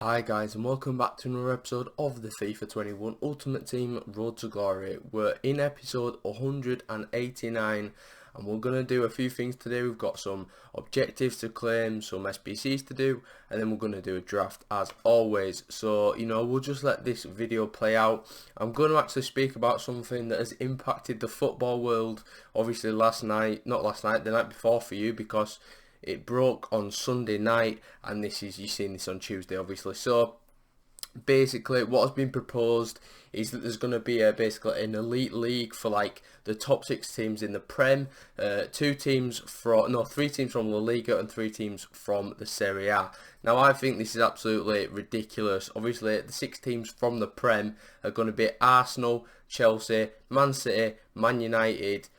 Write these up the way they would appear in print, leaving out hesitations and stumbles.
Hi guys, and welcome back to another episode of the FIFA 21 Ultimate Team Road to Glory. We're in episode 189 and we're going to do a few things today. We've got some objectives to claim, some SBCs to do, and then we're going to do a draft as always. So, we'll just let this video play out. I'm going to actually speak about something that has impacted the football world, obviously the night before for you, because it broke on Sunday night, and you've seen this on Tuesday, obviously. So basically, what has been proposed is that there's going to be basically an elite league for like the top 6 teams in the Prem, 3 teams from La Liga and 3 teams from the Serie A. Now, I think this is absolutely ridiculous. Obviously, the 6 teams from the Prem are going to be Arsenal, Chelsea, Man City, Man United,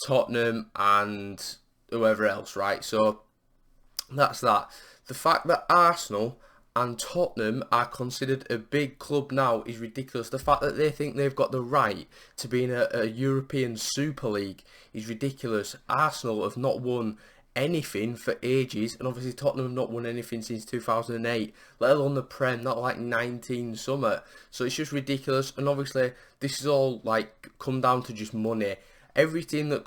Tottenham, and whoever else, right? So that's that. The fact that Arsenal and Tottenham are considered a big club now is ridiculous. The fact that they think they've got the right to be in a European Super League is ridiculous. Arsenal have not won anything for ages, and obviously Tottenham have not won anything since 2008, let alone the Prem, not like 19 summer. So it's just ridiculous, and obviously this is all like come down to just money. Every team that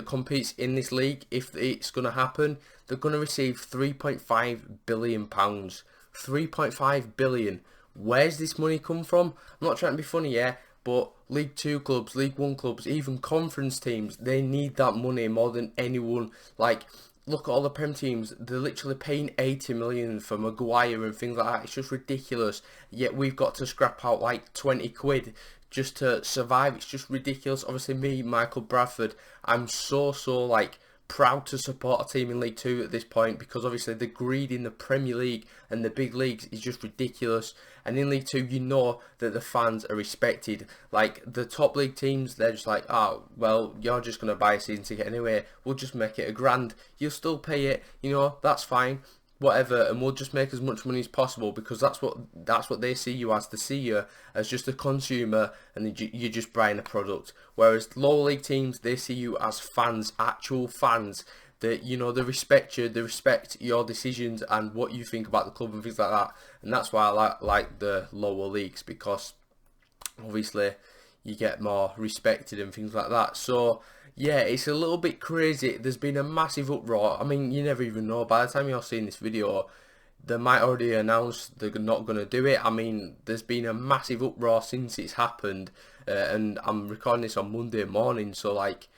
competes in this league, if it's going to happen, they're going to receive £3.5 billion. £3.5 billion. Where's this money come from? I'm not trying to be funny, yeah, but League 2 clubs, League 1 clubs, even conference teams, they need that money more than anyone. Like, look at all the Prem teams, they're literally paying 80 million for Maguire and things like that. It's just ridiculous. Yet we've got to scrap out like 20 quid just to survive. It's just ridiculous. Obviously me, Michael Bradford, I'm so like proud to support a team in League 2 at this point, because obviously the greed in the Premier League and the big leagues is just ridiculous. And in League 2, you know that the fans are respected. Like the top league teams, they're just like, oh, well, you're just going to buy a season ticket anyway, we'll just make it £1,000, you'll still pay it, that's fine, whatever, and we'll just make as much money as possible, because that's what they see you as. They see you as just a consumer, and you're just buying a product. Whereas lower league teams, they see you as fans, actual fans, that they respect you, they respect your decisions and what you think about the club and things like that. And that's why I like the lower leagues, because obviously you get more respected and things like that. So yeah, it's a little bit crazy. There's been a massive uproar. I mean, you never even know. By the time you're seeing this video, they might already announce they're not going to do it. I mean, there's been a massive uproar since it's happened, and I'm recording this on Monday morning, so like,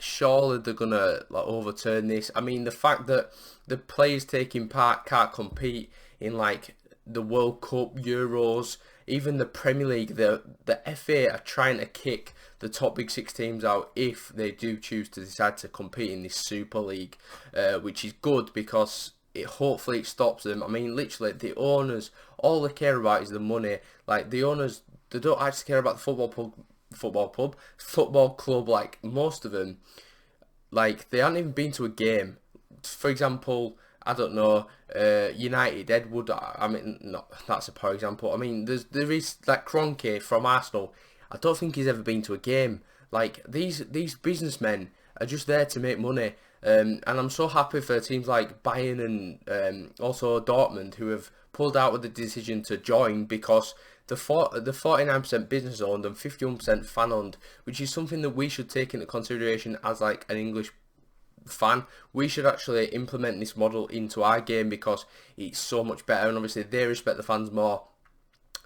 surely they're gonna like overturn this. I mean, the fact that the players taking part can't compete in like the World Cup, Euros, even the Premier League, the FA are trying to kick the top big 6 teams out if they do choose to decide to compete in this Super League, which is good, because hopefully it stops them. I mean, literally, the owners, all they care about is the money. Like, the owners, they don't actually care about the football club, like most of them. Like, they haven't even been to a game. For example, I don't know, United, Ed Wood, I mean, no, that's a poor example. I mean, there is like Kroenke from Arsenal. I don't think he's ever been to a game. Like, these businessmen are just there to make money. And I'm so happy for teams like Bayern and also Dortmund, who have pulled out with the decision to join, because the 49% business owned and 51% fan owned, which is something that we should take into consideration as like an English fan. We should actually implement this model into our game, because it's so much better, and obviously they respect the fans more.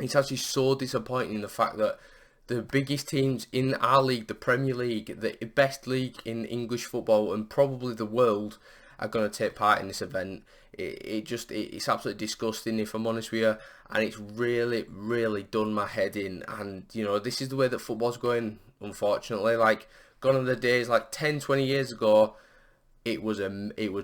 It's actually so disappointing, the fact that the biggest teams in our league, the Premier League, the best league in English football and probably the world, are going to take part in this event. It's absolutely disgusting, if I'm honest with you, and it's really done my head in. And this is the way that football's going, unfortunately. Like, gone are the days like 10-20 years ago, it was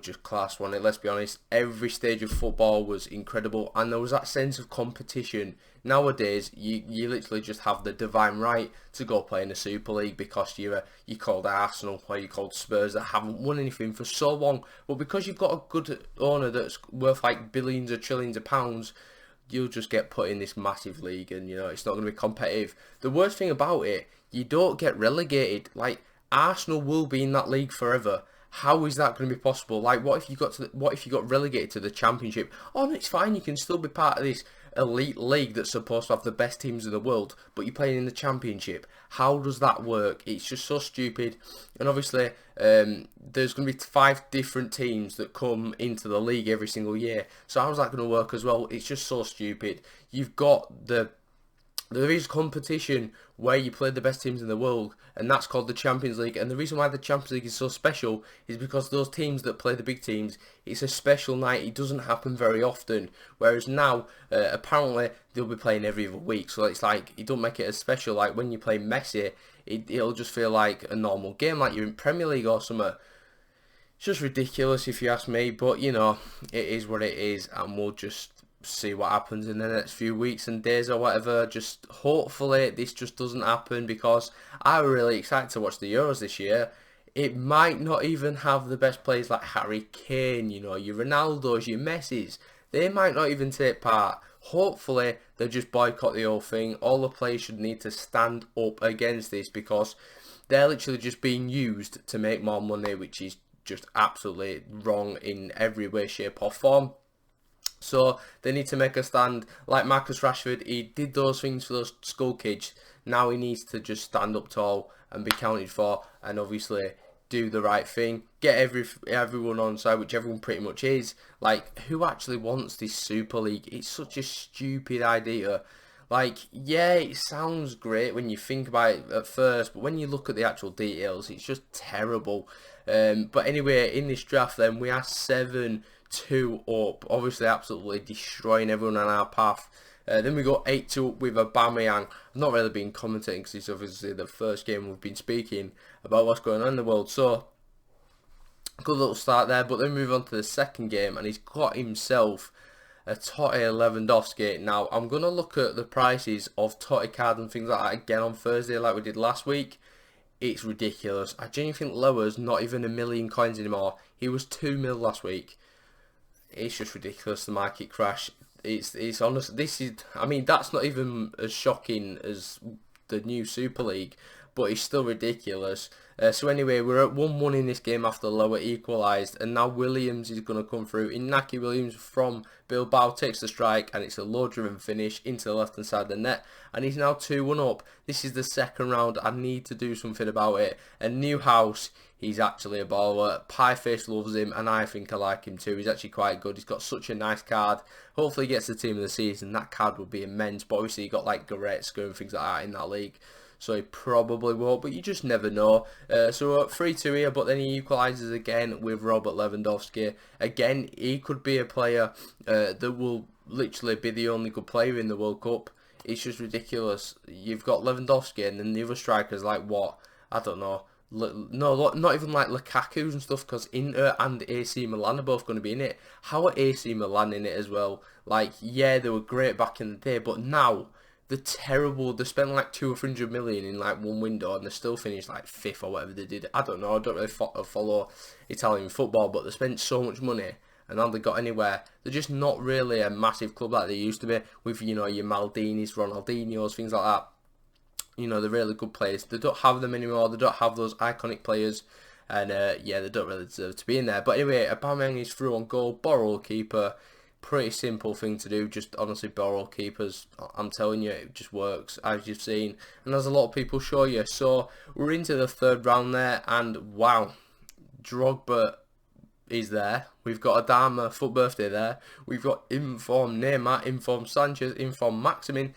just class, wasn't it? Let's be honest. Every stage of football was incredible, and there was that sense of competition. Nowadays, you literally just have the divine right to go play in the Super League, because you're called Arsenal or you're called Spurs, that haven't won anything for so long. But because you've got a good owner that's worth like billions or trillions of pounds, you'll just get put in this massive league, and it's not going to be competitive. The worst thing about it, you don't get relegated. Like, Arsenal will be in that league forever. How is that going to be possible? Like, what if you got what if you got relegated to the Championship? Oh, no, it's fine. You can still be part of this elite league that's supposed to have the best teams in the world, but you're playing in the Championship. How does that work? It's just so stupid. And obviously, there's going to be 5 different teams that come into the league every single year. So how's that going to work as well? It's just so stupid. You've got there is competition where you play the best teams in the world, and that's called the Champions League. And the reason why the Champions League is so special is because those teams that play the big teams, it's a special night. It doesn't happen very often. Whereas now, apparently, they'll be playing every other week. So it's like, it don't make it as special. Like when you play Messi, it'll just feel like a normal game, like you're in Premier League or something. It's just ridiculous if you ask me. But, you know, it is what it is, and we'll just see what happens in the next few weeks and days or whatever. Just hopefully this just doesn't happen, because I'm really excited to watch the Euros this year. It might not even have the best players like Harry Kane, you know, your Ronaldos, your Messis. They might not even take part. Hopefully they'll just boycott the whole thing. All the players should need to stand up against this, because they're literally just being used to make more money, which is just absolutely wrong in every way, shape or form. So they need to make a stand. Like Marcus Rashford, he did those things for those school kids. Now he needs to just stand up tall and be counted for, and obviously do the right thing. Get everyone on side, which everyone pretty much is. Like, who actually wants this Super League? It's such a stupid idea. Like, yeah, it sounds great when you think about it at first, but when you look at the actual details, it's just terrible. But anyway, in this draft then, we are 7-2 up, obviously absolutely destroying everyone on our path. Then we got 8-2 up with Aubameyang. I've not really been commentating because it's obviously the first game we've been speaking about what's going on in the world. So, good little start there. But then we move on to the second game, and he's got himself a Totti Lewandowski. Now, I'm going to look at the prices of Totti cards and things like that again on Thursday like we did last week. It's ridiculous. I genuinely think Lower's not even 1 million coins anymore. He was 2 mil last week. It's just ridiculous, the market crash. It's honest. This is, I mean, that's not even as shocking as the new Super League, but it's still ridiculous. So anyway, we're at 1-1 in this game after Lower equalised, and now Williams is going to come through. Inaki Williams from Bilbao takes the strike, and it's a low-driven finish into the left-hand side of the net, and he's now 2-1 up. This is the second round. I need to do something about it. And Newhouse, he's actually a baller. Pieface loves him, and I think I like him too. He's actually quite good. He's got such a nice card. Hopefully he gets the team of the season. That card would be immense, but obviously you got like Goretzka and things like that in that league, so he probably won't, but you just never know. So we're at 3-2 here, but then he equalises again with Robert Lewandowski. Again, he could be a player that will literally be the only good player in the World Cup. It's just ridiculous. You've got Lewandowski, and then the other strikers like what? I don't know. No, not even like Lukaku's and stuff, because Inter and AC Milan are both going to be in it. How are AC Milan in it as well? Like, yeah, they were great back in the day, but now they're terrible. They spent like 200 or 300 million in like one window, and they still finished like 5th or whatever they did. I don't know. I don't really follow Italian football, but they spent so much money, and now they got anywhere. They're just not really a massive club like they used to be, with, you know, your Maldinis, Ronaldinhos, things like that. You know, they're really good players. They don't have them anymore. They don't have those iconic players. And, yeah, they don't really deserve to be in there. But anyway, Aubameyang is through on goal. Borrow keeper. Pretty simple thing to do. Just, honestly, borrow keepers. I'm telling you, it just works, as you've seen. And as a lot of people show you. So, we're into the third round there. And, wow, Drogba is there. We've got Adama, foot birthday there. We've got Inform Neymar, Inform Sanchez, Inform Maximin.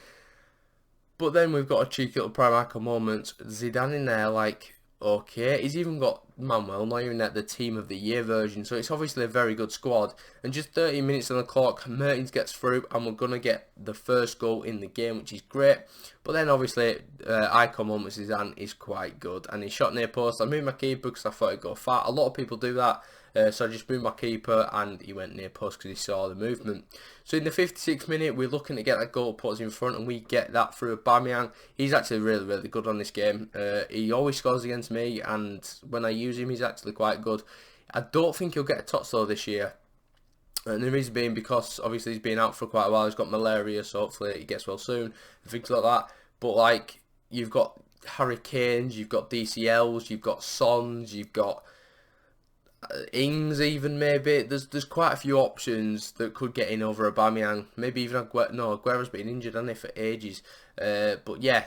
But then we've got a cheeky little Primark moment. Zidane in there, like, okay. He's even got Manuel, not even at the Team of the Year version. So it's obviously a very good squad. And just 30 minutes on the clock, Mertens gets through, and we're going to get the first goal in the game, which is great. But then obviously, icon moment Zidane is quite good. And he shot near post. I moved my keeper because I thought it'd go far. A lot of people do that. So I just moved my keeper, and he went near post because he saw the movement. So in the 56th minute, we're looking to get that goal, put us in front, and we get that through Aubameyang. He's actually really, really good on this game. He always scores against me, and when I use him, he's actually quite good. I don't think he'll get a touch though this year. And the reason being because obviously he's been out for quite a while. He's got malaria, so hopefully he gets well soon and things like that. But like, you've got Hurricanes, you've got DCLs, you've got Sons, you've got Ings even maybe. There's quite a few options that could get in over Aubameyang. Maybe even Aguero's been injured, hasn't he, for ages. But yeah,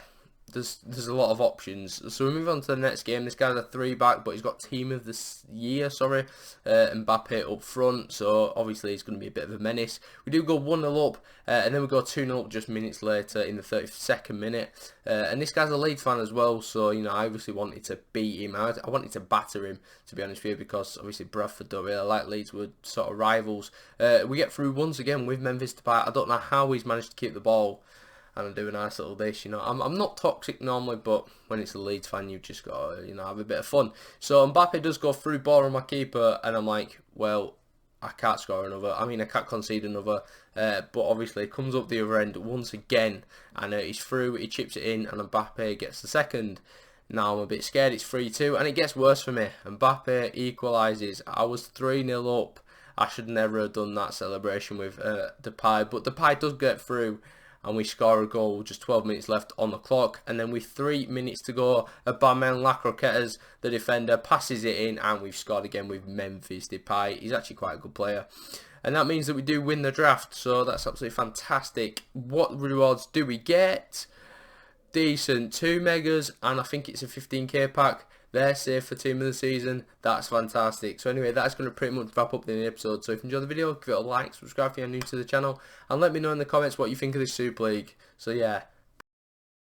there's a lot of options. So we move on to the next game. This guy's a 3-back, but he's got team of the year, Mbappe up front. So obviously he's going to be a bit of a menace. We do go 1-0 up, and then we go 2-0 up just minutes later in the 32nd minute. And this guy's a Leeds fan as well, so you know I obviously wanted to beat him. I wanted to batter him, to be honest with you, because obviously Bradford don't really like Leeds. We're sort of rivals. We get through once again with Memphis Depay. I don't know how he's managed to keep the ball and do a nice little dish. You know, I'm not toxic normally, but when it's a Leeds fan, you've just got to, you know, have a bit of fun. So Mbappe does go through ball on my keeper, and I'm like, well, I can't score another. I mean, I can't concede another. But obviously, it comes up the other end once again, and he's through. He chips it in, and Mbappe gets the second. Now I'm a bit scared. It's 3-2, and it gets worse for me. Mbappe equalises. I was 3-0 up. I should never have done that celebration with Depay, but Depay does get through, and we score a goal, just 12 minutes left on the clock, and then with 3 minutes to go, Aubameyang Lacroquetas, the defender, passes it in, and we've scored again with Memphis Depay. He's actually quite a good player, and that means that we do win the draft, so that's absolutely fantastic. What rewards do we get? Decent, 2 megas, and I think it's a 15k pack. They're safe for team of the season. That's fantastic. So anyway, that's going to pretty much wrap up the episode. So if you enjoyed the video, give it a like, subscribe if you're new to the channel, and let me know in the comments what you think of this Super League. So yeah,